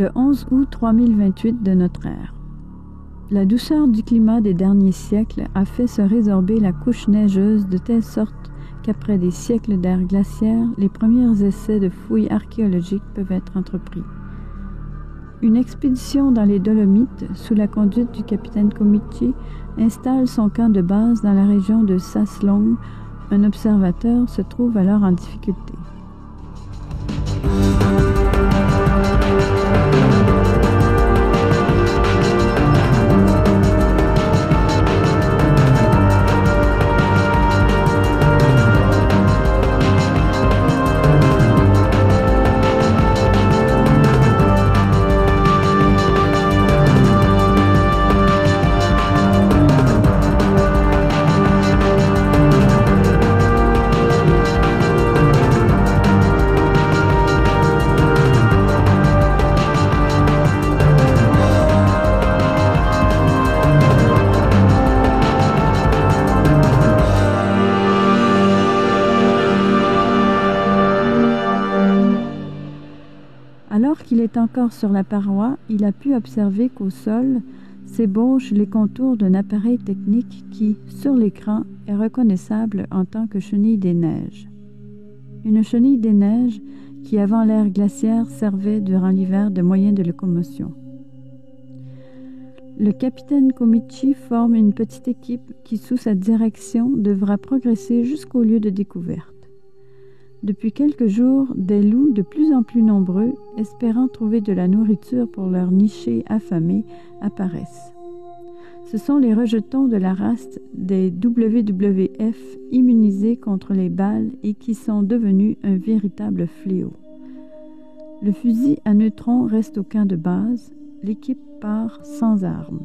Le 11 août 3028 de notre ère. La douceur du climat des derniers siècles a fait se résorber la couche neigeuse de telle sorte qu'après des siècles d'ère glaciaire, les premiers essais de fouilles archéologiques peuvent être entrepris. Une expédition dans les Dolomites, sous la conduite du capitaine Comici, installe son camp de base dans la région de Saslong. Un observateur se trouve alors en difficulté. Alors qu'il est encore sur la paroi, il a pu observer qu'au sol s'ébauchent les contours d'un appareil technique qui, sur l'écran, est reconnaissable en tant que chenille des neiges. Une chenille des neiges qui, avant l'ère glaciaire, servait durant l'hiver de moyen de locomotion. Le capitaine Comici forme une petite équipe qui, sous sa direction, devra progresser jusqu'au lieu de découverte. Depuis quelques jours, des loups de plus en plus nombreux, espérant trouver de la nourriture pour leurs nichés affamés, apparaissent. Ce sont les rejetons de la race des WWF immunisés contre les balles et qui sont devenus un véritable fléau. Le fusil à neutrons reste au camp de base. L'équipe part sans armes.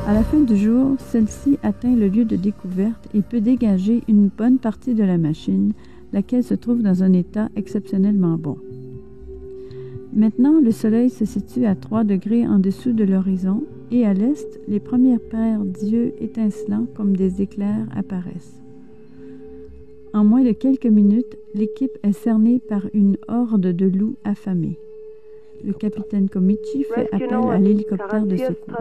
À la fin du jour, celle-ci atteint le lieu de découverte et peut dégager une bonne partie de la machine, laquelle se trouve dans un état exceptionnellement bon. Maintenant, le soleil se situe à 3 degrés en dessous de l'horizon et à l'est, les premières paires d'yeux étincelants comme des éclairs apparaissent. En moins de quelques minutes, l'équipe est cernée par une horde de loups affamés. Le capitaine Comici fait appel à l'hélicoptère de secours.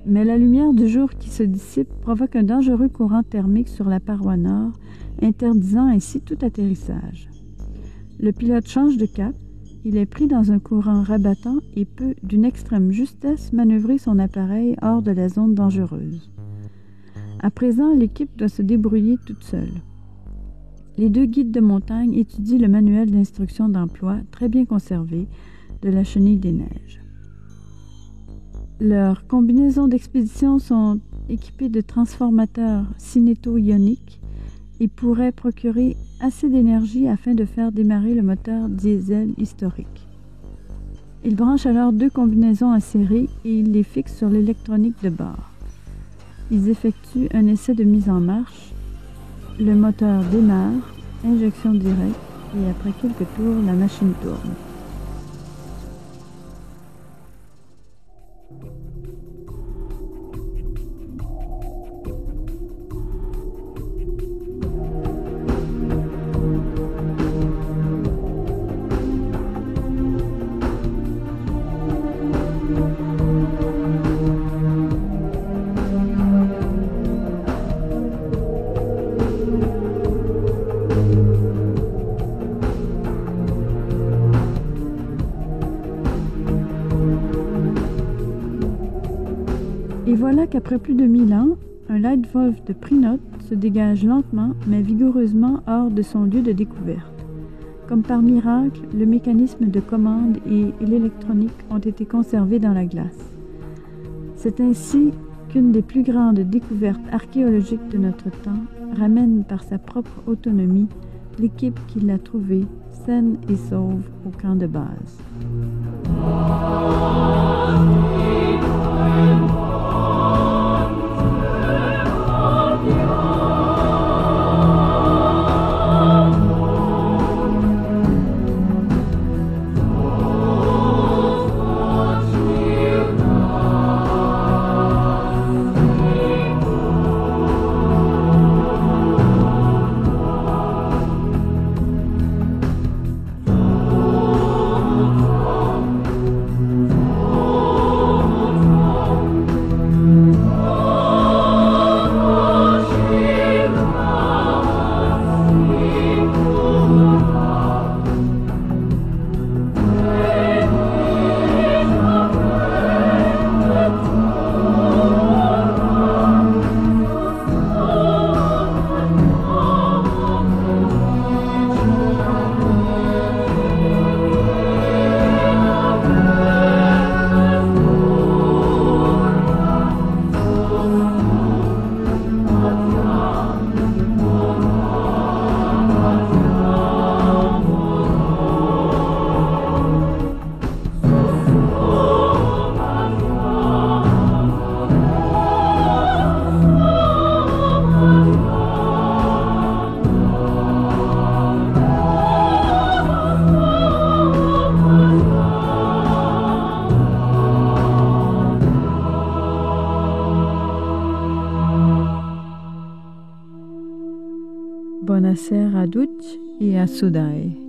Mais la lumière du jour qui se dissipe provoque un dangereux courant thermique sur la paroi nord, interdisant ainsi tout atterrissage. Le pilote change de cap, il est pris dans un courant rabattant et peut, d'une extrême justesse, manœuvrer son appareil hors de la zone dangereuse. À présent, l'équipe doit se débrouiller toute seule. Les 2 guides de montagne étudient le manuel d'instruction d'emploi, très bien conservé, de la Chenille des Neiges. Leurs combinaisons d'expédition sont équipées de transformateurs cinéto-ioniques et pourraient procurer assez d'énergie afin de faire démarrer le moteur diesel historique. Ils branchent alors 2 combinaisons à série et ils les fixent sur l'électronique de bord. Ils effectuent un essai de mise en marche. Le moteur démarre, injection directe, et après quelques tours, la machine tourne. Et voilà qu'après plus de 1000 ans, un Leitwolf de Prinoth se dégage lentement mais vigoureusement hors de son lieu de découverte. Comme par miracle, le mécanisme de commande et l'électronique ont été conservés dans la glace. C'est ainsi qu'une des plus grandes découvertes archéologiques de notre temps ramène par sa propre autonomie l'équipe qui l'a trouvée saine et sauve au camp de base. Buonasera a tutti e a Sudai.